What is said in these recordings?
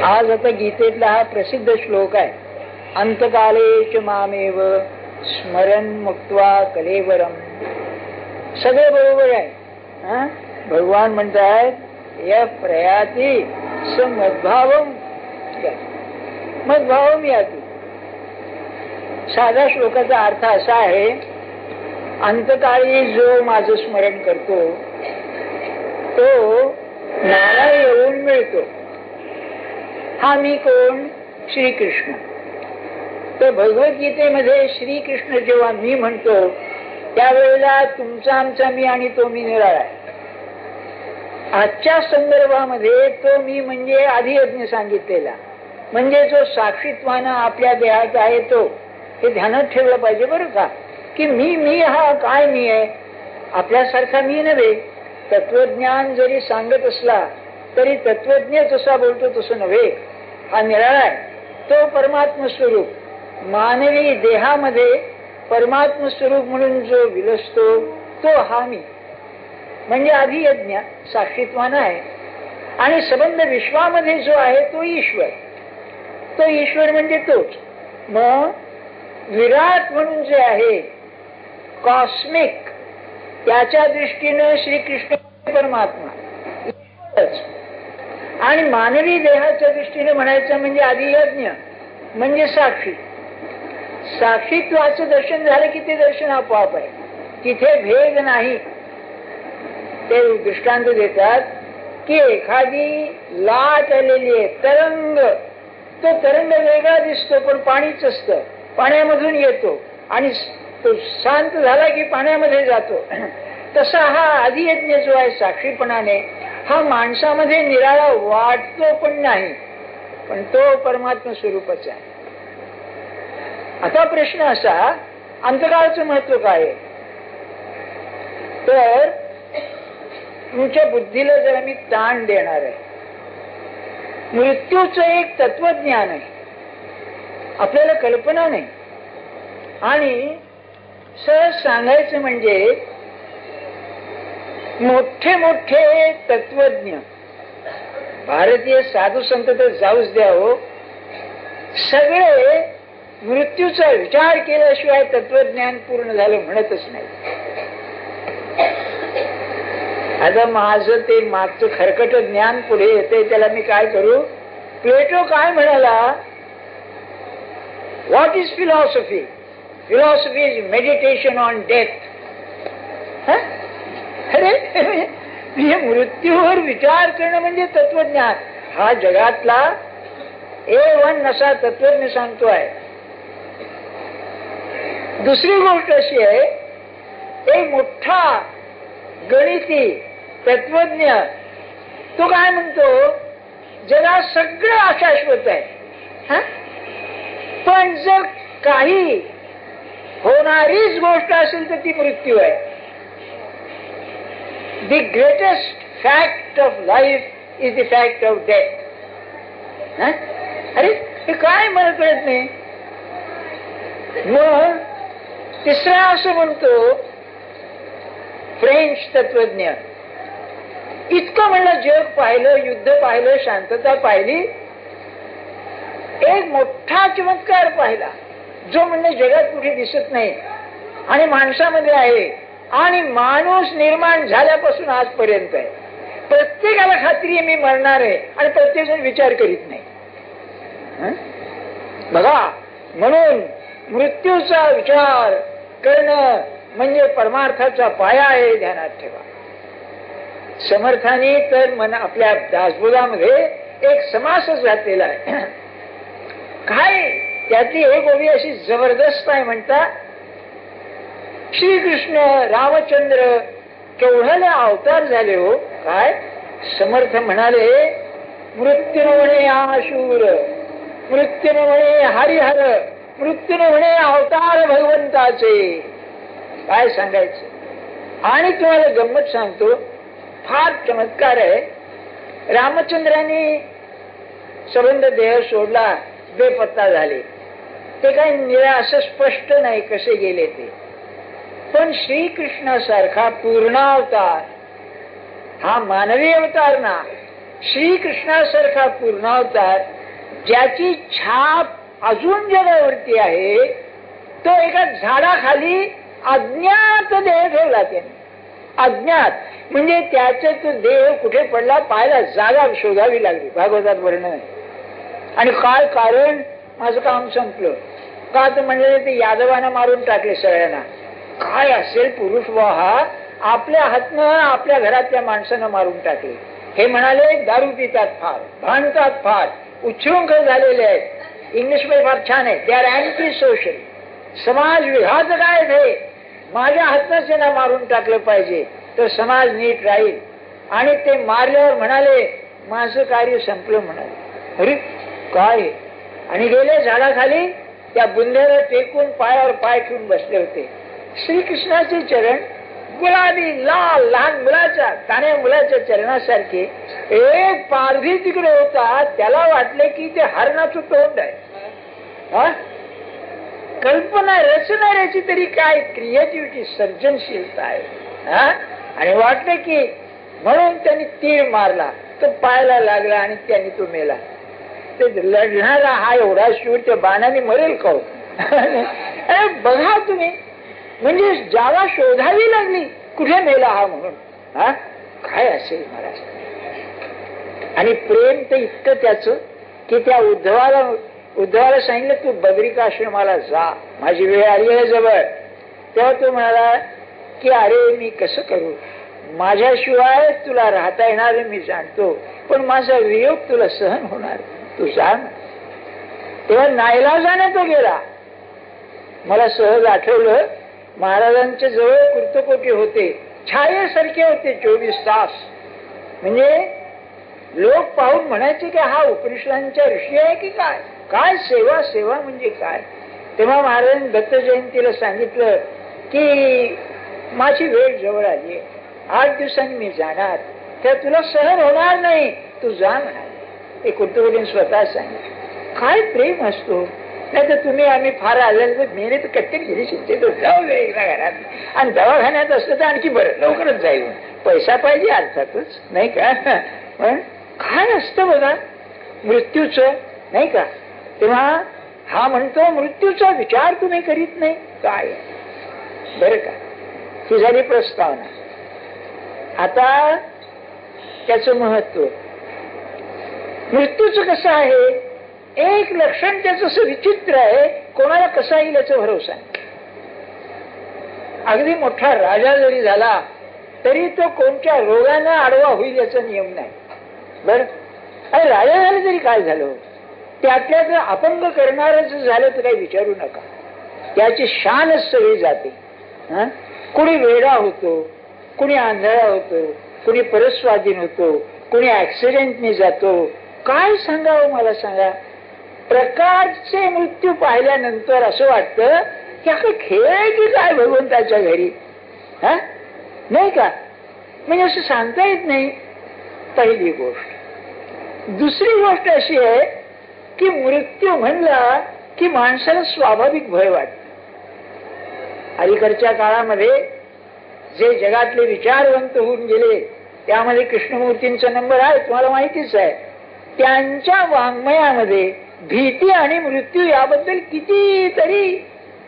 आज आता गीतेतला हा प्रसिद्ध श्लोक आहे, अंतकालेच मामेव स्मरण मुक्त्वा कलेवरम. सगळं बरोबर आहे. भगवान म्हणतात या प्रयाती मद्भावम मद्भावम याती. साधा श्लोकाचा अर्थ असा आहे, अंतकाळी जो माझं स्मरण करतो तो मला येऊन मिळतो. हा मी कोण? श्रीकृष्ण. तर भगवद्गीतेमध्ये श्रीकृष्ण जेव्हा मी म्हणतो त्यावेळेला तुमचा आमचा मी आणि तो मी निराळा आहे. आजच्या संदर्भामध्ये तो मी म्हणजे आधियज्ञ सांगितलेला, म्हणजे जो साक्षीत्वानं आपल्या देहात आहे तो. हे ध्यानात ठेवलं पाहिजे बरं का, की मी हा काय मी आहे? आपल्यासारखा मी नव्हे. तत्वज्ञान जरी सांगत असला तरी तत्वज्ञ जसा बोलतो तसं नव्हे. हा निराळा आहे, तो परमात्म स्वरूप. मानवी देहामध्ये परमात्म स्वरूप म्हणून जो विलसतो तो हा मी, म्हणजे अधियज्ञ साक्षीत्वान आहे. आणि संबंध विश्वामध्ये जो आहे तो ईश्वर. तो ईश्वर म्हणजे तोच. मग विराट म्हणून जे आहे कॉस्मिक, त्याच्या दृष्टीनं श्रीकृष्ण परमात्मा. आणि मानवी देहाच्या दृष्टीने म्हणायचं म्हणजे अधियज्ञ म्हणजे साक्षी. साक्षीत्वाचं दर्शन झालं की ते दर्शन आपोआप आहे, तिथे भेद नाही. ते दृष्टांत देतात की एखादी लाट आलेली आहे, तरंग. तो तरंग वेगळा दिसतो पण पाणीच असतं, पाण्यामधून येतो आणि तो शांत झाला की पाण्यामध्ये जातो. तसा हा अधियज्ञ जो आहे साक्षीपणाने, हा माणसामध्ये निराळा वाटतो पण नाही, पण तो परमात्मा स्वरूपाचा आहे. आता प्रश्न असा, अंतकाळाचं महत्व काय आहे? तर तुमच्या बुद्धीला जरा मी ताण देणार आहे. मृत्यूचं एक तत्वज्ञान आहे, आपल्याला कल्पना नाही. आणि सहज सांगायचं म्हणजे मोठे मोठे तत्वज्ञ, भारतीय साधू संत तर जाऊच द्या हो, सगळे मृत्यूचा विचार केल्याशिवाय तत्वज्ञान पूर्ण झालं म्हणतच नाही. आता माझं ते मागचं खरकट ज्ञान पुढे येते, त्याला मी काय करू? प्लेटो काय म्हणाला? What is philosophy? Philosophy is meditation on death. अरे मृत्यूवर विचार करणं म्हणजे तत्वज्ञान. हा जगातला A1 असा तत्वज्ञ सांगतो आहे. दुसरी गोष्ट अशी आहे, एक मोठा गणिती तत्वज्ञ तो काय म्हणतो, जगात सगळं अशाश्वत आहे, पण जर काही होणारीच गोष्ट असेल तर ती मृत्यू आहे. The greatest fact of life is the fact of death. अरे हे काय मला कळत नाही. मग तिसरा असं म्हणतो फ्रेंच तत्वज्ञ, इतकं म्हणलं जग पाहिलं, युद्ध पाहिलं, शांतता पाहिली, एक मोठा चमत्कार पाहिला जो म्हणजे जगात कुठे दिसत नाही आणि माणसामध्ये आहे. आणि माणूस निर्माण झाल्यापासून आजपर्यंत आहे. प्रत्येकाला खात्री आहे मी मरणार आहे आणि प्रत्येक जण विचार करीत नाही. बघा, म्हणून मृत्यूचा विचार करणं म्हणजे परमार्थाचा पाया आहे, ध्यानात ठेवा. समर्थाने तर मन आपल्या दासबोधामध्ये एक समासच घातलेला आहे. काय त्यातली एक ओवी अशी जबरदस्त आहे, म्हणता श्रीकृष्ण रामचंद्र केवढ्याले अवतार झाले हो. काय समर्थ म्हणाले, मृत्यून म्हणे आशूर, मृत्यून म्हणे हरिहर, मृत्यून म्हणे अवतार भगवंताचे. काय सांगायचं. आणि तुम्हाला गंमत सांगतो, फार चमत्कार आहे. रामचंद्रांनी संबंध देह सोडला, बेपत्ता झाले. ते काही असं स्पष्ट नाही कसे गेले ते. पण श्रीकृष्णासारखा पूर्णावतार, हा मानवी अवतार ना, श्रीकृष्णासारखा पूर्णावतार ज्याची छाप अजून जगावरती आहे तो एका झाडाखाली अज्ञात देह ठेवला त्याने. अज्ञात म्हणजे त्याचा तो देह कुठे पडला पाहायला जागा शोधावी लागली. भागवतात वर्णन आहे. आणि काय कारण? माझं काम संपलं. का तर म्हणजे ते यादवानं मारून टाकले सगळ्यांना. काय असेल पुरुष हा, आपल्या हातनं आपल्या घरातल्या माणसानं मारून टाकले. हे म्हणाले दारू पितात फार, भांडतात फार, उच्छृंखल झालेले आहेत. इंग्लिश मध्ये फार छान आहे, दे आर अँटी सोशल. समाज विघातक आहेत हे. माझ्या हातनंच त्यांना मारून टाकलं पाहिजे तर समाज नीट राहील. आणि ते मारल्यावर म्हणाले माझं कार्य संपलं म्हणाले. अरे काय? आणि गेले झाडाखाली त्या बुंध्याला टेकून पायावर पाय ठेवून बसले होते. श्रीकृष्णाचे चरण गुलाबी लाल लहान मुलाच्या तान्या मुलाच्या चरणासारखे. एक पारधी तिकडे होता, त्याला वाटले की ते हरणाचं तोंड आहे. कल्पना रचणाऱ्याची तरी काय क्रिएटिव्हिटी, सर्जनशीलता आहे. आणि वाटलं की म्हणून त्यांनी तीर मारला, तो पायाला लागला आणि त्यांनी तो मेला. ते लढणारा हा एवढा शूर त्या बाणाने मरेल का? अरे बघा तुम्ही, म्हणजे जागा शोधावी लागली कुठे मेला हा म्हणून. काय असेल महाराज. आणि प्रेम तर इतकं त्याच की त्या उद्धवाला सांगितलं तू बद्रिकाश्रमाला जा, माझी वेळ आली आहे जवळ. तेव्हा तो म्हणाला की अरे मी कसं करू, माझ्याशिवाय तुला राहता येणार मी जाणतो, पण माझा वियोग तुला सहन होणार, तू सांग. तेव्हा नाईलाजाने तो गेला. मला सहज आठवलं महाराजांच्या जवळ कृतकोटी होते, छायेसारखे होते 24 तास. म्हणजे लोक पाहून म्हणायचे की हा उपनिषदांच्या ऋषी आहे की काय. काय सेवा, सेवा म्हणजे काय. तेव्हा महाराजांनी दत्त जयंतीला सांगितलं की माझी वेळ जवळ आली आहे, 8 दिवसांनी मी जाणार, तर तुला सहन होणार नाही, तू जा म्हणाले. ते कृतकोटीने स्वतः सांगितलं. काय प्रेम असतो. नाही तर तुम्ही आम्ही फार आलेलं मेहनत कट्टे गेली शिकते तर जाऊ दे एकदा घरात. आणि दवाखान्यात असलं तर आणखी बरं, लवकरच जाईल. पैसा पाहिजे अर्थातच, नाही का. पण काय असतं बघा मृत्यूच, नाही का. तेव्हा हा म्हणतो मृत्यूचा विचार तुम्ही करीत नाही काय. बरं का, ही झाली प्रस्तावना. आता त्याच महत्व. मृत्यूच कसं आहे, एक लक्षण त्याचं असं विचित्र आहे, कोणाला कसा येईल याचा भरोसा नाही. अगदी मोठा राजा जरी झाला तरी तो कोणत्या रोगाने आडवा होईल याचा नियम नाही. बर, अरे राजा झाले तरी काय झालं, त्यातल्या जर अपंग करणारच झालं तर काही विचारू नका, त्याची शानच सगळी जाते. कुणी वेडा होतो, कुणी आंधळा होतो, कुणी परस्वाधीन होतो, कुणी ऍक्सिडेंटने जातो. काय सांगावं मला सांगा. प्रकारचे मृत्यू पाहिल्यानंतर असं वाटतं की हा खेळ की काय भगवंताच्या घरी. नाही का, म्हणजे असं सांगता येत नाही. पहिली गोष्ट. दुसरी गोष्ट अशी आहे की मृत्यू म्हणला की माणसाला स्वाभाविक भय वाटत. अलीकडच्या काळामध्ये जे जगातले विचारवंत होऊन गेले त्यामध्ये कृष्णमूर्तींचा नंबर आहे, तुम्हाला माहितीच आहे. त्यांच्या वाङ्मयामध्ये भीती आणि मृत्यू याबद्दल कितीतरी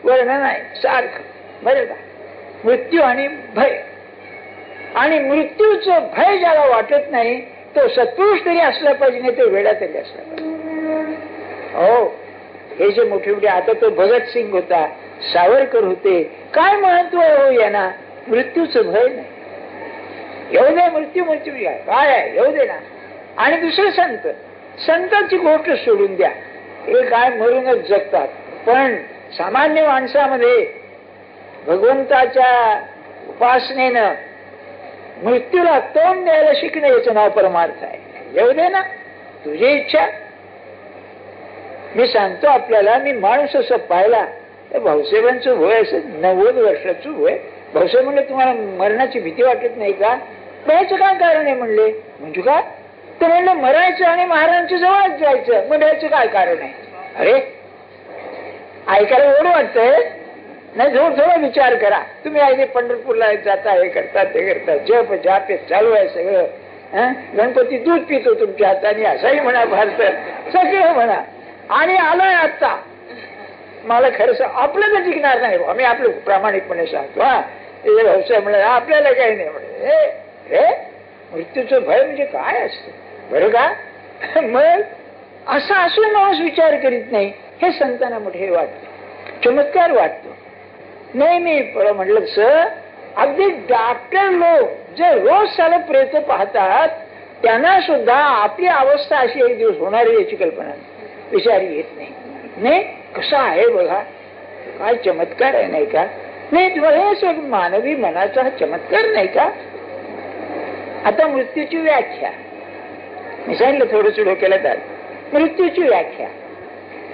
वर्णन आहे सारखं. बरं का, मृत्यू आणि भय. आणि मृत्यूचं भय ज्याला वाटत नाही तो सत्पुरुष तरी असला पाहिजे, नाही तो वेडा तरी असला पाहिजे. हो, हे जे मोठे मोठे, आता तो भगतसिंग होता, सावरकर होते, काय महत्व हो यांना, मृत्यूचं भय नाही. येऊ दे मृत्यू, मृत्यू काय आहे येऊ दे ना. आणि दुसरे संत, संतांची गोष्ट सोडून द्या, हे काय मरूनच जगतात. पण सामान्य माणसामध्ये भगवंताच्या उपासनेनं मृत्यूला तोंड द्यायला शिकणं याचं नाव परमार्थ आहे. येऊ दे ना, तुझी इच्छा. मी सांगतो आपल्याला, मी माणूस असं पाहिला, भाऊसाहेबांचं वय असं 90 वर्षाचं वय. भाऊसाहेब म्हणले तुम्हाला मरणाची भीती वाटत नाही का. भयाचं काय कारण आहे म्हणले. म्हणजे काय, तर म्हणलं मरायचं आणि महाराजांच्या जवळच जायचं, मग भयाचं काय कारण आहे. अरे ऐकायला ओढ वाटतंय नाही, थोडा विचार करा. तुम्ही आहे पंढरपूरला जाता, हे करता ते करता, जप जाप चालू आहे सगळं. गणपती दूध पितो तुमच्या हाताने असंही म्हणा फार तर. सगळं म्हणा. आणि आलोय आता मला खरं आपलं तर टिकणार नाही. आम्ही आपलं प्रामाणिकपणे सांगतो. हा व्यवसाय म्हणा आपल्याला काही नाही म्हणे. हे मृत्यूचं भय म्हणजे काय असतं बरं का. मग असं असून माणूस विचार करीत नाही. हे संतांना मोठे वाटतं, चमत्कार वाटतो. नाही मी म्हटलं सर अगदी डॉक्टर लोक जे रोज साला प्रेत पाहतात त्यांना सुद्धा आपली अवस्था अशी एक दिवस होणार आहे याची कल्पना विचार येत नाही. नाही कसं आहे बघा, काय चमत्कार आहे नाही का. नाही तुम्हाला हे सगळं मानवी मनाचा हा चमत्कार नाही का. आता मृत्यूची व्याख्या मी सांगितलं थोडंसं डोक्याला तर. मृत्यूची व्याख्या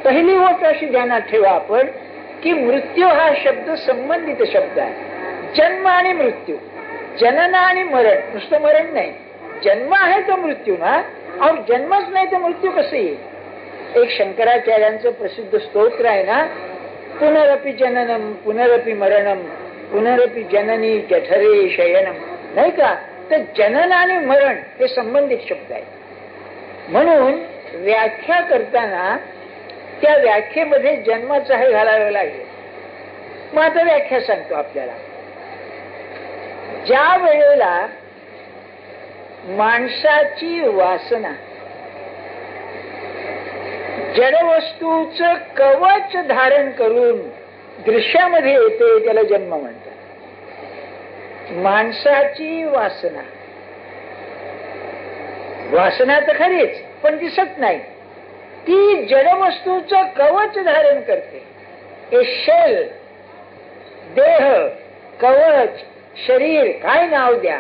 पहिली गोष्ट अशी ध्यानात ठेवा आपण की मृत्यू हा शब्द संबंधित शब्द आहे. जन्म आणि मृत्यू, जनन आणि मरण, नुसतं मरण नाही. जन्म आहे तो मृत्यू ना, और जन्मच नाही तर मृत्यू कसं येईल. एक शंकराचार्यांचं प्रसिद्ध स्तोत्र आहे ना, पुनरपि जननम पुनरपि मरणम पुनरपि जननी जठरे शयनम, नाही का. तर जनन आणि मरण हे संबंधित शब्द आहे. म्हणून व्याख्या करताना त्या व्याख्येमध्ये जन्माचं हे घालावं लागेल. मग आता व्याख्या सांगतो आपल्याला. ज्या वेळेला माणसाची वासना जडवस्तूचं कवच धारण करून दृश्यामध्ये येते त्याला जन्म म्हणतात. माणसाची वासना, वासना तर खरीच पण दिसत नाही, ती जडवस्तूचं कवच धारण करते. हे शेल, देह, कवच, शरीर काय नाव द्या,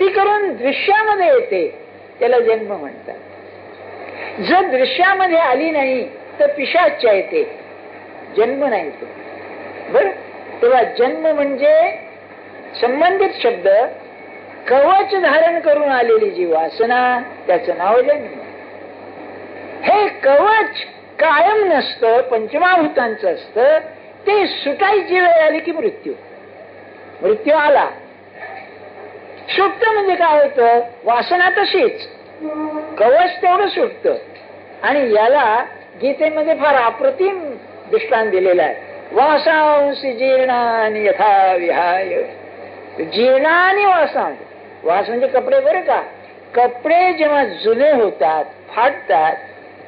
ती करून दृश्यामध्ये येते त्याला जन्म म्हणतात. जर दृश्यामध्ये आली नाही तर पिशाच्य येते, जन्म नाही तो. बर, तेव्हा जन्म म्हणजे संबंधित शब्द, कवच धारण करून आलेली जी वासना त्याचं नाव जन्म. हे कवच कायम नसतं, पंचमाभूतांचं असतं. ते सुटायची वेळ आली की मृत्यू. मृत्यू आला, सुटत म्हणजे काय होतं, वासना तशीच, कवच तेवढं सुटत. आणि याला गीतेमध्ये फार अप्रतिम दृष्टांत दिलेला आहे. वासांसी जीर्णानि यथा विहाय. जीर्णानि वासांस, वास म्हणजे कपडे बरं का. कपडे जेव्हा जुने होतात, फाटतात,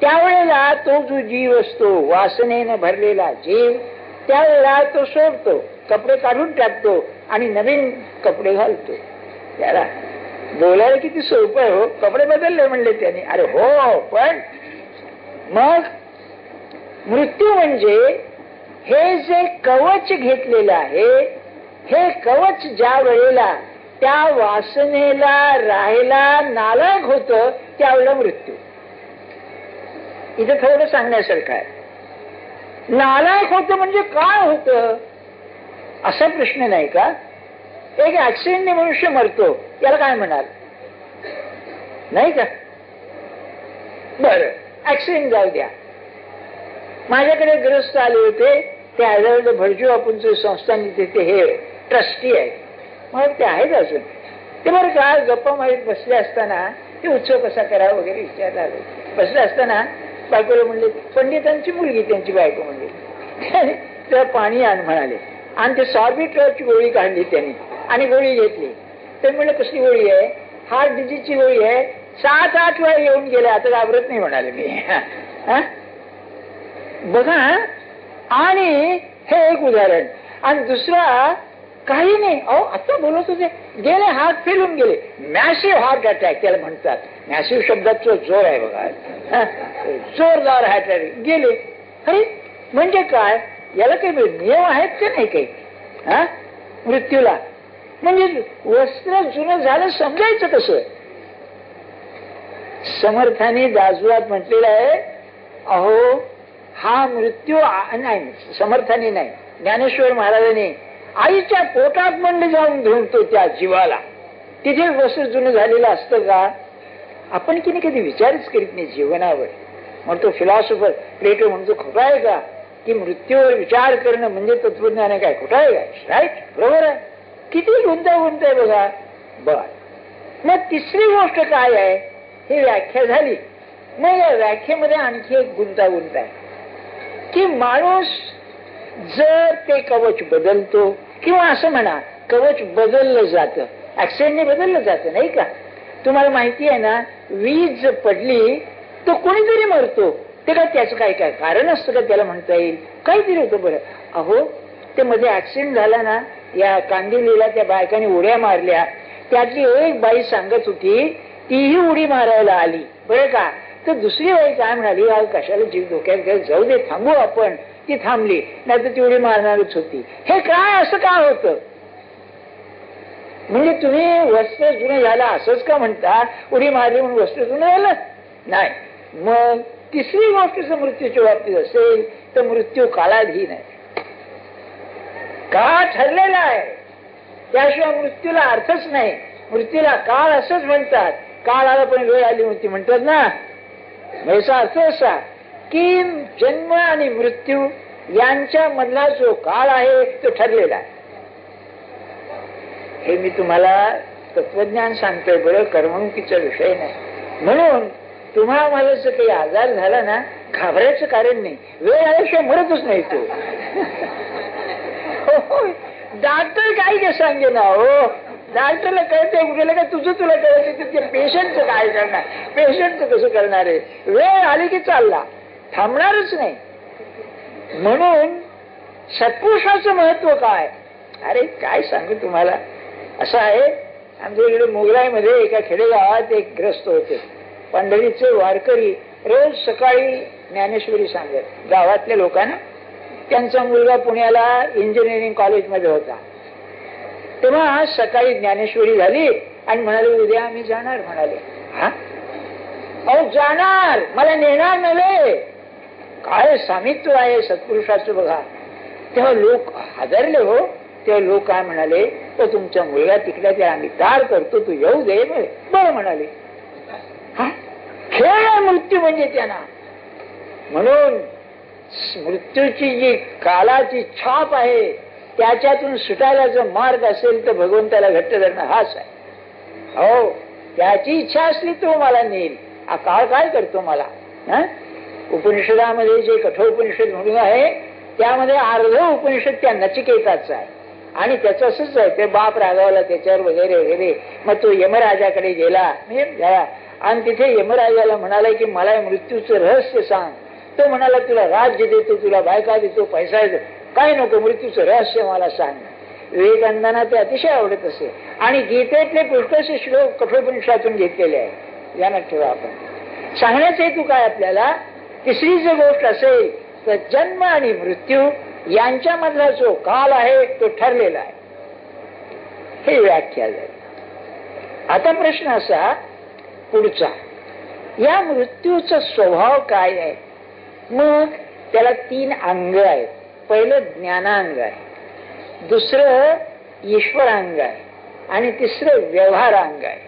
त्यावेळेला तो जो जीव असतो वासनेनं भरलेला जीव, त्यावेळेला तो सोडतो, कपडे काढून टाकतो आणि नवीन कपडे घालतो. त्याला बोलायला किती सोपं आहे हो, कपडे बदलले म्हणले त्यांनी. अरे हो, पण मग मृत्यू म्हणजे हे जे कवच घेतलेलं आहे, हे कवच ज्या वेळेला त्या वासनेला राहायला नालायक होतं त्यावेळेला मृत्यू. इथे थोडं सांगण्यासारखं आहे. नालायक होतं म्हणजे काय होतं असा प्रश्न नाही का. एक ऍक्सिडेंटने मनुष्य मरतो, याला काय म्हणाल, नाही का. बरं ऍक्सिडेंट जाऊ द्या. माझ्याकडे ग्रस्त आले होते, ते आजवळ भरजू आपण संस्थांनी तिथे हे ट्रस्टी आहे, मग ते आहेत अजून. ते बरं का गप्पा मारीत बसले असताना ते उत्सव कसा करा वगैरे विचारला. बसले असताना बायकोला म्हणले, पंडितांची मुलगी त्यांची बायको म्हणली, तेव्हा पाणी आण म्हणाले. आणि ते सॉर्बिट्रॉलची गोळी काढली त्यांनी आणि गोळी घेतली. ते म्हणलं कसली गोळी आहे, हार्ट डिजीजची गोळी आहे, 7-8 वेळा येऊन गेले, आता घाबरत नाही म्हणाले मी. बघा, आणि हे एक उदाहरण. आणि दुसरा काही नाही, अहो आता बोलत होते, गेले हार्ट फेल होऊन गेले, मॅसिव्ह हार्ट अटॅक त्याला म्हणतात. मॅसिव्ह शब्दाचा जोर आहे बघा, जोरदार हार्ट अटॅक गेले. अरे म्हणजे काय, याला काही नियम आहेत का नाही काही मृत्यूला. म्हणजे वस्त्र जुनं झालं समजायचं कसं. समर्थाने दासबोधात म्हटलेलं आहे, अहो हा मृत्यू नाही, समर्थाने नाही, ज्ञानेश्वर महाराजांनी आईच्या पोटात म्हणले जाऊन धुंडतो त्या जीवाला, तिथे वस्त्र जुनं झालेलं असतं का. आपण की कधी विचारच करीत नाही जीवनावर. म्हणतो फिलॉसॉफर प्लेटो म्हणतो, खोटा आहे का की मृत्यूवर विचार करणं म्हणजे तत्वज्ञान आहे काय, खोटा आहे का. राईट, बरोबर आहे, किती गुंतागुंत आहे बघा. बर, मग तिसरी गोष्ट काय आहे, ही व्याख्या झाली. मग या व्याख्येमध्ये आणखी एक गुंतागुंत आहे की माणूस जर ते कवच बदलतो, किंवा असं म्हणा कवच बदललं जातं, ऍक्सिडेंटने बदललं जातं, नाही का? तुम्हाला माहिती आहे ना, वीज पडली तर कोणीतरी मरतो, ते काय त्याचं काय काय कारण असतं का त्याला म्हणता येईल? काहीतरी होतं. बरं, अहो ते मध्ये ऍक्सिडेंट झाला ना, या कांदिवलीला त्या बायकांनी उड्या मारल्या, त्यातली एक बाई सांगत होती तीही उडी मारायला आली, बरं का? तर दुसरी बाई काय म्हणाली, कशाला जीव धोक्यात घ्या, जाऊ दे, थांबू आपण. ती थांबली, नाही तर ती उडी मारणारच होती. हे काय असं का होतं? म्हणजे तुम्ही वस्त्र जुनं झालं असंच का म्हणता? उडी मारली म्हणून वस्त्र जुनं झालं नाही. मग तिसरी गोष्ट जर मृत्यूच्या बाबतीत असेल तर मृत्यू काळाधीन आहे, काळ ठरलेला आहे, त्याशिवाय मृत्यूला अर्थच नाही. मृत्यूला काळ असंच म्हणतात, काळ आला पण वेळ आली होती म्हणतात ना. याचा अर्थ असा की जन्म आणि मृत्यू यांच्या मधला जो काळ आहे तो ठरलेला आहे. हे मी तुम्हाला तत्वज्ञान सांगतोय, बरं, करमणुकीचा विषय नाही. म्हणून तुम्हाला मला जर काही आजार झाला ना, घाबरायचं कारण नाही, वेळ आल्याशिवाय मरतच नाही तो. डॉक्टर काही सांगे ना, हो डॉक्टरला कळते कुठेला का तुझं तुला कळत, ते पेशंटचं काय करणार, पेशंटचं कसं करणार आहे? वेळ आली की चालला, थांबणारच नाही. म्हणून सत्पुरुषाचं महत्व काय? अरे काय सांगू तुम्हाला, असं आहे, आमच्या इकडे मोगराईमध्ये एका खेडेगावात एक ग्रस्त होते, पंढरीचे वारकरी, रोज सकाळी ज्ञानेश्वरी सांगत गावातल्या लोकांना. त्यांचा मुलगा पुण्याला इंजिनिअरिंग कॉलेजमध्ये होता. तेव्हा आज सकाळी ज्ञानेश्वरी झाली आणि म्हणाले उद्या आम्ही जाणार. म्हणाले, हा अहो जाणार, मला नेणार नव्हे. काय सामित्व आहे सत्पुरुषाचं बघा. तेव्हा लोक हादरले. हो, तेव्हा लोक काय म्हणाले, तो तुमचा मुलगा तिकडे ते आम्ही दार करतो, तू येऊ दे. बरं म्हणाले. हा खेळ मृत्यू म्हणजे त्यांना. म्हणून मृत्यूची जी कालाची छाप आहे त्याच्यातून सुटायला जर मार्ग असेल तर भगवंताला घट्ट धरणं हाच आहे. हो, त्याची इच्छा असली तो मला नेईल. हा काळ काय करतो मला? उपनिषदामध्ये जे कठोपनिषद म्हणून आहे त्यामध्ये अर्ध उपनिषद त्या नचिकेताच आहे आणि त्याचं असंच आहे, ते बाप रागावला त्याच्यावर वगैरे वगैरे. मग तो यमराजाकडे गेला आणि तिथे यमराजाला म्हणाला की मला मृत्यूचं रहस्य सांग. तो म्हणाला तुला राज्य देतो, तुला बायका देतो, पैसा देतो, काय नको, मृत्यूचं रहस्य मला सांग. विवेकानंदांना ते अतिशय आवडत असे आणि गीतेतले पुष्कळसे श्लोक कठोपनिषदातून घेतलेले आहे. ध्यानात ठेवा. आपण सांगण्याचा हेतू काय आपल्याला, तिसरी जर गोष्ट असेल तर जन्म आणि मृत्यू यांच्यामधला जो काल आहे तो ठरलेला आहे. हे व्याख्या झाली. आता प्रश्न असा पुढचा, या मृत्यूचा स्वभाव काय आहे? मग त्याला 3 अंग आहेत. पहिलं ज्ञानांग आहे, दुसरं ईश्वरांग आहे आणि तिसरं व्यवहारांग आहे.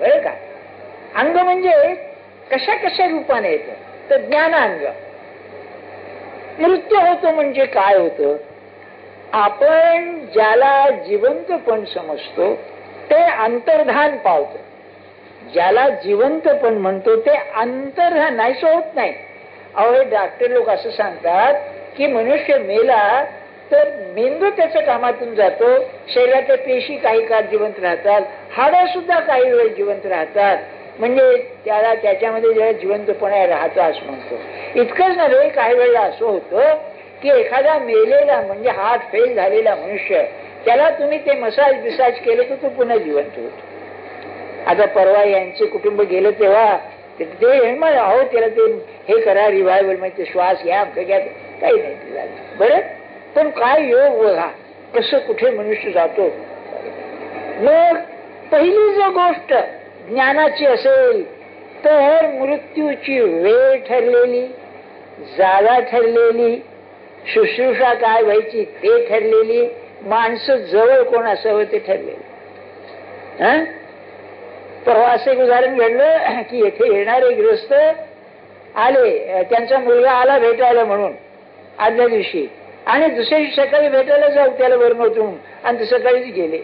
बरं का? अंग म्हणजे कशा कशा रूपाने येतं. तर ज्ञानांग, मृत्यू होतो म्हणजे काय होतं? आपण ज्याला जिवंतपण समजतो ते अंतर्धान पावतो. ज्याला जिवंतपण म्हणतो ते अंतर्धान नाहीसं होत नाही. अहो, डॉक्टर लोक असं सांगतात की मनुष्य मेला तर मेंदू त्याच्या कामातून जातो, शरीराच्या पेशी काही काळ जिवंत राहतात, हाडं सुद्धा काही वेळ जिवंत राहतात, म्हणजे त्याला त्याच्यामध्ये जेव्हा जिवंतपणा राहतं असं म्हणतो. इतकंच नव्हे, काही वेळेला असं होतं की एखादा मेलेला म्हणजे हार्ट फेल झालेला मनुष्य, त्याला तुम्ही ते मसाज बिसाज केलं तर तो पुन्हा जिवंत होतो. आता परवा यांचे कुटुंब गेलं तेव्हा ते अहो त्याला ते हे करा, रिवायवल म्हणजे श्वास घ्या, घ्या, काही नाही ते झालं. बरं, पण काय योग बघा कसं कुठे मनुष्य जातो. मग पहिली जो गोष्ट ज्ञानाची असेल तर मृत्यूची वेळ ठरलेली, जागा ठरलेली, शुश्रूषा काय व्हायची ते ठरलेली, माणसं जवळ कोण असावं ते ठरलेलं. परवा असं एक उदाहरण घडलं की येथे येणारे गृहस्थ आले, त्यांचा मुलगा आला भेटायला म्हणून आदल्या दिवशी, आणि दुसऱ्या दिवशी सकाळी भेटायला जाऊ त्याला बरं नव्हतं आणि सकाळीच गेले.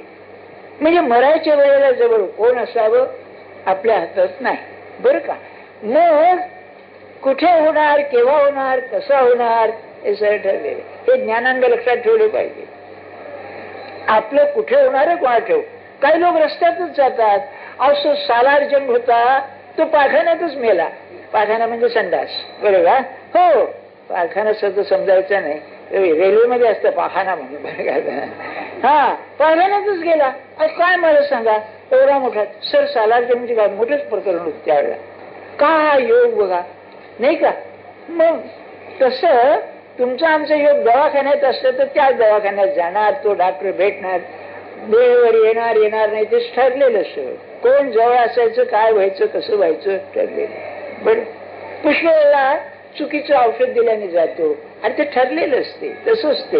म्हणजे मरायच्या वेळेला जवळ कोण असावं आपल्या हातात नाही. बरं का? मग कुठे होणार, केव्हा होणार, कसा होणार हे सगळं ठरलेलं. हे ज्ञानांग लक्षात ठेवले पाहिजे. आपलं कुठे होणार आहे कोणा ठेव. काही लोक रस्त्यातच जातात. असं सालार जंग होता तो पाखाण्यातच मेला. पाखाना म्हणजे संडास, बरोबर. हो, पाखाना शब्द समजायचा नाही, रेल्वेमध्ये असतं पाखाना म्हणून, बरं. हा, पाखाण्यातच गेला. काय मला सांगा, एवढा मोठा सर सालार जंगची काय मोठंच प्रकरण होतं त्यावेळेला. का योग बघा, नाही का. मग तसं तुमचा आमचा योग दवाखान्यात असलं तर त्या दवाखान्यात जाणार, तो डॉक्टर भेटणार, वेळेवर येणार येणार नाही ते ठरलेलं असतं. कोण जवळ असायचं, काय व्हायचं, कसं व्हायचं ठरलेलं. बरं, पुष्कळ वेळा चुकीचं औषध दिल्याने जातो आणि ते ठरलेलं असते. तसंच ते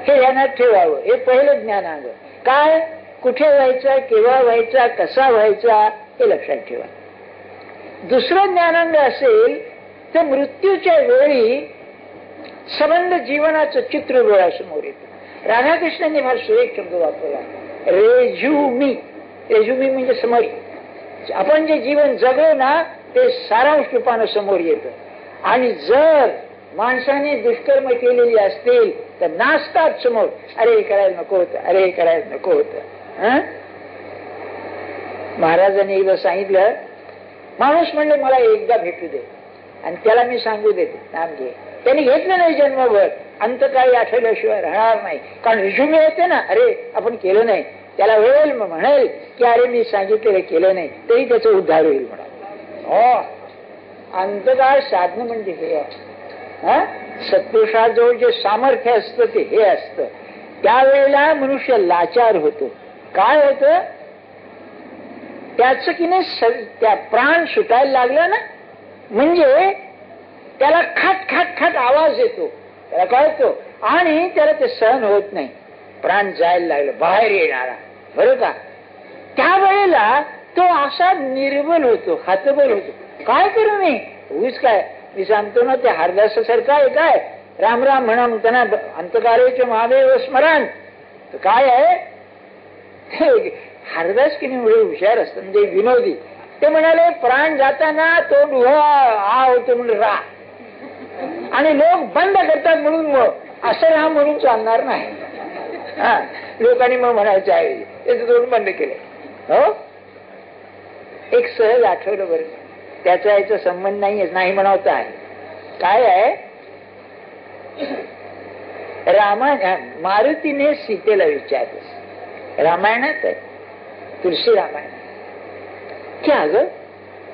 हे ध्यानात ठेवावं. हे पहिलं ज्ञानांग. काय, कुठे व्हायचा, केव्हा व्हायचा, कसा व्हायचा हे लक्षात ठेवा. दुसरं ज्ञानांग असेल तर मृत्यूच्या वेळी संबंध जीवनाचं चित्र डोळ्यासमोर येतं. राधाकृष्णांनी फार सुरेख शब्द वापरला, रेझ्युमी. रेझ्युमी म्हणजे समरी. आपण जे जीवन जगलो ना ते सारांश रूपानं समोर येतं. आणि जर माणसाने दुष्कर्म केलेली असतील तर नाचतात समोर, अरे करायला नको होतं, अरे करायला नको होतं. महाराजांनी एकदा सांगितलं, माणूस म्हणले मला एकदा भेटू दे आणि त्याला मी सांगू देते नाम घे. त्यांनी घेतलं नाही जन्मभर, अंतकाळी आठवल्याशिवाय राहणार नाही. कारण रिझ्युमे येते ना, अरे आपण केलं नाही, त्याला वेळेल मग म्हणेल की अरे मी सांगितलेलं केलं नाही, तरी त्याचा उद्धार होईल म्हणा. हो, अंतकाळ साधन म्हणजे हे सत्पुरुषाजवळ जे सामर्थ्य असतं ते हे असतं. त्यावेळेला मनुष्य लाचार होतो. काय होतं त्याच की नाही, त्या प्राण सुटायला लागला ना म्हणजे त्याला खट खट खट आवाज येतो, त्याला कळतो आणि त्याला ते सहन होत नाही. प्राण जायला लागलं, बाहेर येणारा, बरं का. त्यावेळेला तो असा निर्बल होतो, हातबल होतो. काय करू मी, उगीच काय मी सांगतो ना ते हरदासासारखं आहे काय, राम राम म्हणा त्यांना अंतकाळेचे महादेव स्मरण. काय आहे हरदास की नाही हुशार असतात, म्हणजे विनोदी. ते म्हणाले प्राण जाताना तोंड आ होतो म्हणून रा, आणि लोक बंद करतात म्हणून मग असं राम म्हणून चालणार नाही. हा, लोकांनी मग म्हणायचं आहे त्याचं तोंड बंद केले. हो, एक सहज आठवलं बरं, त्याचा याचा संबंध नाही म्हणावता आहे. काय आहे, मारुतीने सीतेला विचारलं, रामायणात आहे, तुलसी रामायण, की अगं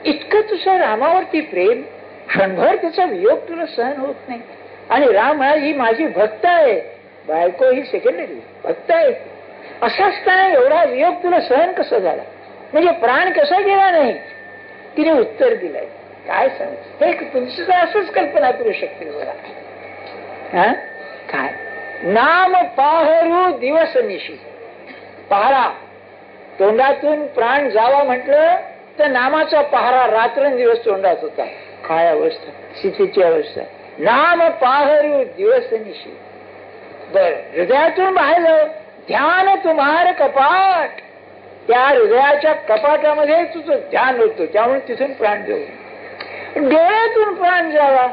इतकं तुझं रामावरती प्रेम, क्षणभर त्याचा वियोग तुला सहन होत नाही. आणि राम ही माझी भक्त आहे, बायको ही सेकंडरी भक्त आहे, असं असताना एवढा वियोग तुला सहन कसा झाला, म्हणजे प्राण कसा गेला नाही. तिने उत्तर दिलंय, काय सांग हे तुमचं असंच कल्पना करू शकते बघा. काय नाम पाहरू दिवस निशी, पहारा, तोंडातून प्राण जावा म्हटलं तर नामाचा पहारा रात्रंदिवस तोंडात होता. काय अवस्था, स्थितीची अवस्था. नाम पाहरू दिवस निशी. बर, हृदयातून बाहेर ध्यान तुम्हार कपाट, त्या हृदयाच्या कपाटामध्ये तुझं ध्यान होतं, त्यामुळे तिथून प्राण जाऊ. डोळ्यातून प्राण जावा,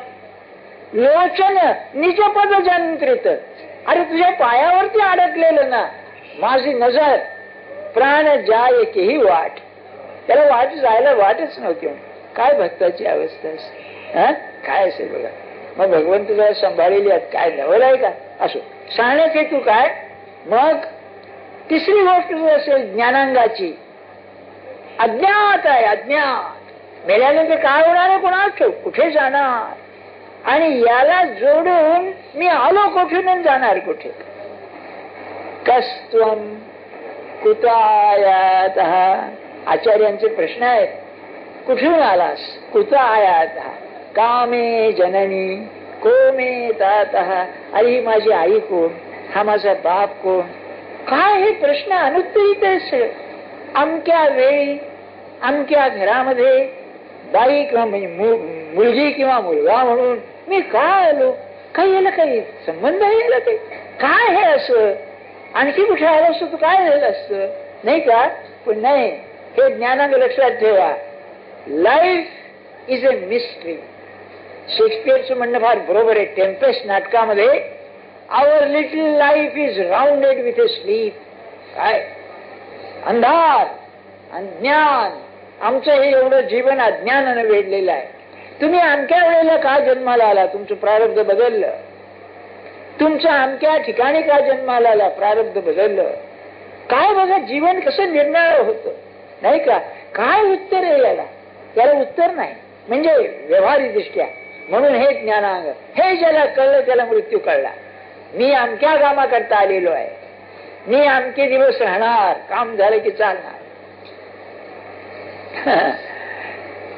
लोचन निजपद जंत्रित, अरे तुझ्या पायावरती अडकलेलं ना, माझी नजर प्राण जाय की ही वाट, त्याला वाट जायला वाटच नव्हती. काय भक्ताची अवस्था असते, काय असेल बघा. मग भगवंत तुला सांभाळलेली आहेत, काय नवल आहे का. असो, सांगण्याचे तू काय. मग तिसरी गोष्ट असेल ज्ञानांगाची, अज्ञात आहे, अज्ञात. मेल्यानंतर काय होणार आहे कोणाला ठेव, कुठे जाणार, आणि याला जोडून मी आलो कुठून जाणार कुठे. कस्त्वम कुतायात, आचार्यांचे प्रश्न आहेत. कुठून आलास, कुत आयात, कामे जननी को मे तात, अरे ही माझी आई कोण, हा माझा बाप कोण. काय हे प्रश्न अनुत्तरित आहे. अमक्या वेळी अमक्या घरामध्ये बाई किंवा मुलगी किंवा मुलगा म्हणून मी काय आलो, काही याला काही संबंध आहे, याला काही काय हे असं, आणखी कुठे आलं असतं तू काय झालं असतं, नाही का. पण नाही, हे ज्ञानांग लक्षात ठेवा. Life is a mystery. शेक्सपियरचं म्हणणं फार बरोबर आहे. टेम्पेस्ट नाटकामध्ये our little life is rounded with a sleep. काय अंधार, अज्ञान, आमचं हे एवढं जीवन अज्ञानानं वेढलेलं आहे. तुम्ही अमक्या वेळेला का जन्माला आला? तुमचं प्रारब्ध बदललं. तुमचं अमक्या ठिकाणी का जन्माला आला? प्रारब्ध बदललं. काय बघा जीवन कसं निर्णय होतं नाही का? काय उत्तर आहे याला? याला उत्तर नाही. म्हणजे व्यवहारिक दृष्ट्या. म्हणून हे ज्ञानांग, हे ज्याला कळलं त्याला मृत्यू कळला. मी अमक्या कामाकरता आलेलो आहे, मी अमके दिवस राहणार, काम झालं की चालणार.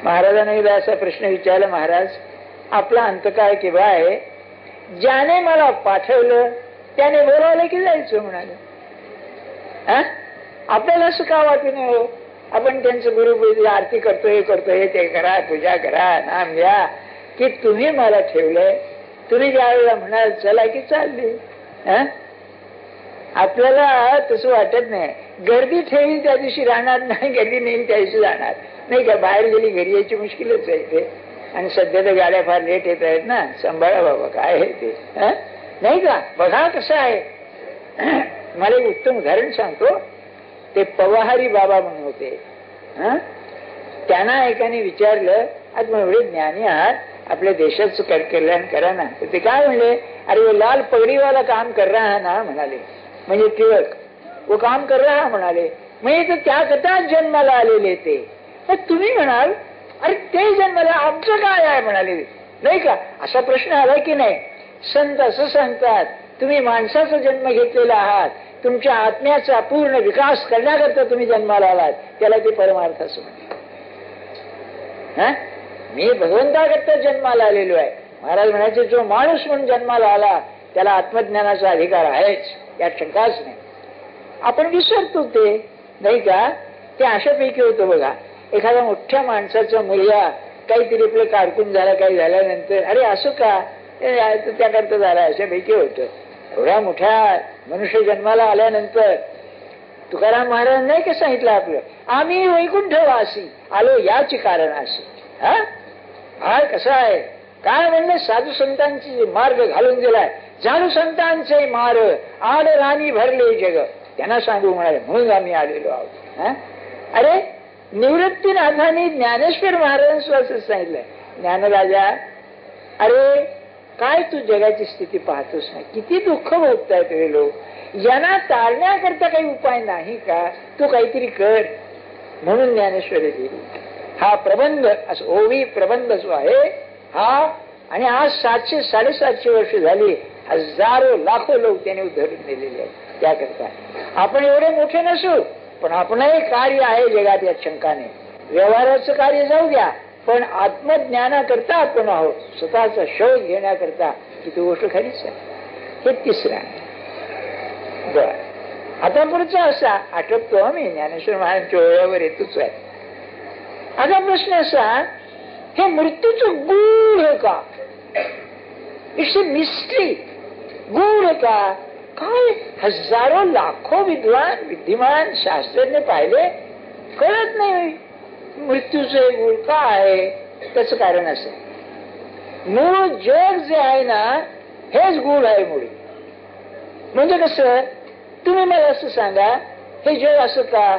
महाराजांनी एकदा असा प्रश्न विचारला, महाराज आपला अंतकाळ केव्हा आहे? ज्याने मला पाठवलं त्याने बोलावलं की जायचं म्हणाले. आपल्याला असं का वाटू नये हो? आपण त्यांचं गुरु आरती करतोय, हे ते करा, पूजा करा, नाम घ्या, की तुम्ही मला ठेवलंय. तुम्ही ज्या वेळेला म्हणाल चला की चालली. आपल्याला तसं वाटत नाही. गर्दी ठेवी त्या दिवशी राहणार नाही, गर्दी नेईल त्या दिवशी जाणार नाही का? बाहेर गेली घरी यायची मुश्किलच आहे ते. आणि सध्या तर गाड्या फार लेट येत आहेत ना, सांभाळा बाबा काय आहे ते, नाही का? बघा कसं आहे. मला एक उत्तम उदाहरण सांगतो. ते पवाहारी बाबा म्हणून होते. त्यांना एकाने विचारलं, आज मग एवढे ज्ञानी आहात, आपल्या देशाचं कल्याण करा ना. तर ते काय म्हणले, अरे वो लाल पगडीवाला काम कर रहा है ना म्हणाले, म्हणजे टिळक, वो काम कर रहा म्हणाले. म्हणजे तर त्याकरता जन्माला आलेले ते. तर तुम्ही म्हणाल अरे ते जन्माला आमचं काय आहे म्हणाले, नाही का? असा प्रश्न आला की नाही? संत असं सांगतात, तुम्ही माणसाचा जन्म घेतलेला आहात, तुमच्या आत्म्याचा पूर्ण विकास करण्याकरता तुम्ही जन्माला आलात, त्याला ते परमार्थ असं म्हणतात. मी भगवंताकरता जन्माला आलेलो आहे. महाराज म्हणायचे जो माणूस म्हणून जन्माला आला त्याला आत्मज्ञानाचा अधिकार आहेच, यात शंकाच नाही. आपण विसरतो ते, नाही का? ते अशापैकी होतं बघा. एखाद्या मोठ्या माणसाचा मुलगा काहीतरी आपलं कारकून झाला, काही झाल्यानंतर अरे असं का त्याकरता झाला, अशापैकी होतं. एवढ्या मोठ्या मनुष्य जन्माला आल्यानंतर तुकाराम महाराज नाही का सांगितलं आपलं, आम्ही वैकुंठवासी आलो याची कारण अशी. हा कसं आहे काय म्हणलं, साधू संतांची मार्ग घालून दिलाय, झाडू संतांचे मार आड राणी भरले जग, त्यांना सांगू म्हणाले, म्हणून आम्ही आलेलो आहोत. अरे निवृत्तीनाथांनी ज्ञानेश्वर महाराजांचं असं सांगितलंय, ज्ञानराजा अरे काय तू जगाची स्थिती पाहतोस ना, किती दुःख भोगतायत हे लोक, यांना टाळण्याकरता काही उपाय नाही का? तू काहीतरी कर. म्हणून ज्ञानेश्वरी दिली. हा प्रबंध असं ओवी प्रबंध जो आहे हा, आणि आज 700-750 वर्ष झाली, हजारो लाखो लोक त्याने उद्धरून दिलेले आहेत. त्याकरता आपण एवढे मोठे नसू, पण आपणही कार्य आहे जगात, या शंकाने. व्यवहाराचं कार्य जाऊ द्या, पण आत्मज्ञानाकरता आपण आहोत, स्वतःचा शोध घेण्याकरता. किती गोष्ट खरीच आहे. हे तिसरं आहे. बर, आता पुढचा असा आठवतो आम्ही ज्ञानेश्वर महाराजांच्या ओळ्यावर येतोच आहे. आता प्रश्न असा, हे मृत्यूचं गूढ का? It's a mystery. गूढ का? काय हजारो लाखो विद्वान विद्यमान शास्त्रज्ञ पाहिले, कळत नाही मृत्यूचे गूढ काय आहे. त्याचं कारण असं, मूळ जग जे आहे ना हेच गूढ आहे मुळी. म्हणजे कसं, तुम्ही मला असं सांगा, हे जग असं का,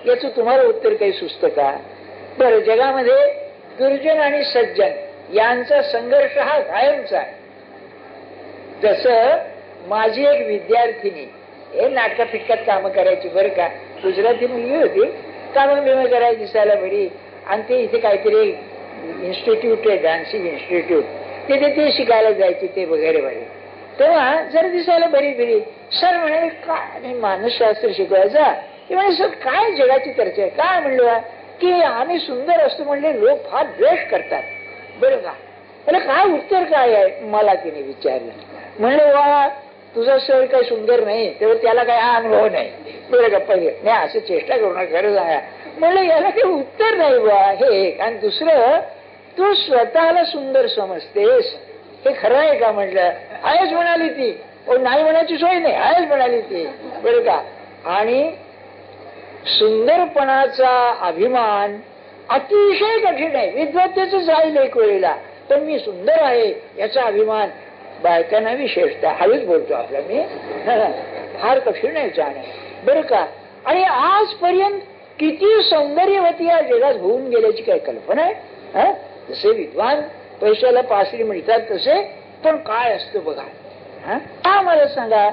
याचं तुम्हाला उत्तर काही सुचतं का? बरं, जगामध्ये दुर्जन आणि सज्जन यांचा संघर्ष हा कायमचा आहे. जसं माझी एक विद्यार्थिनी हे नाटका फिटकात कामं करायची बरं का, गुजराती मुलगी होती, कामं बिमं करायची, दिसायला बरी, आणि ते इथे काहीतरी इन्स्टिट्यूट आहे, डान्सिंग इन्स्टिट्यूट, तिथे ते शिकायला जायची ते वगैरे वगैरे. तेव्हा जर दिसायला बरी बिरी, सर म्हणाले काय मानसशास्त्र शिकवायचा, की म्हणजे सर काय जगाची चर्चा आहे, काय म्हणलं की आम्ही सुंदर असतो म्हणले लोक फार द्वेष करतात बरं का. त्याला काय उत्तर काय आहे मला तिने विचारलं. म्हणलं वा तुझा सर काही सुंदर नाही, तेव्हा त्याला काही हा अनुभव नाही बरं का. पहिले नाही असं चेष्टा करू नका, खरं सांगा. म्हणलं याला काही उत्तर नाही बा हे एक. आणि दुसरं, तू स्वतःला सुंदर समजतेस हे खरं आहे का? म्हटलं आहेच म्हणाली ती. नाही म्हणायची सोय नाही, आहेच म्हणाली ती बरं का. आणि सुंदरपणाचा अभिमान अतिशय कठीण आहे, विद्वत्तेच जाईल एक वेळेला, पण मी सुंदर आहे याचा अभिमान बायकांना विशेषतः, हळूच बोलतो आपला मी, फार कठीण आहे जाणं बरं का. आणि आजपर्यंत किती सौंदर्यवती या जगात होऊन गेल्याची काही कल्पना आहे. जसे विद्वान पैशाला पासरी मिळतात तसे, पण काय असतं बघा. मला सांगा.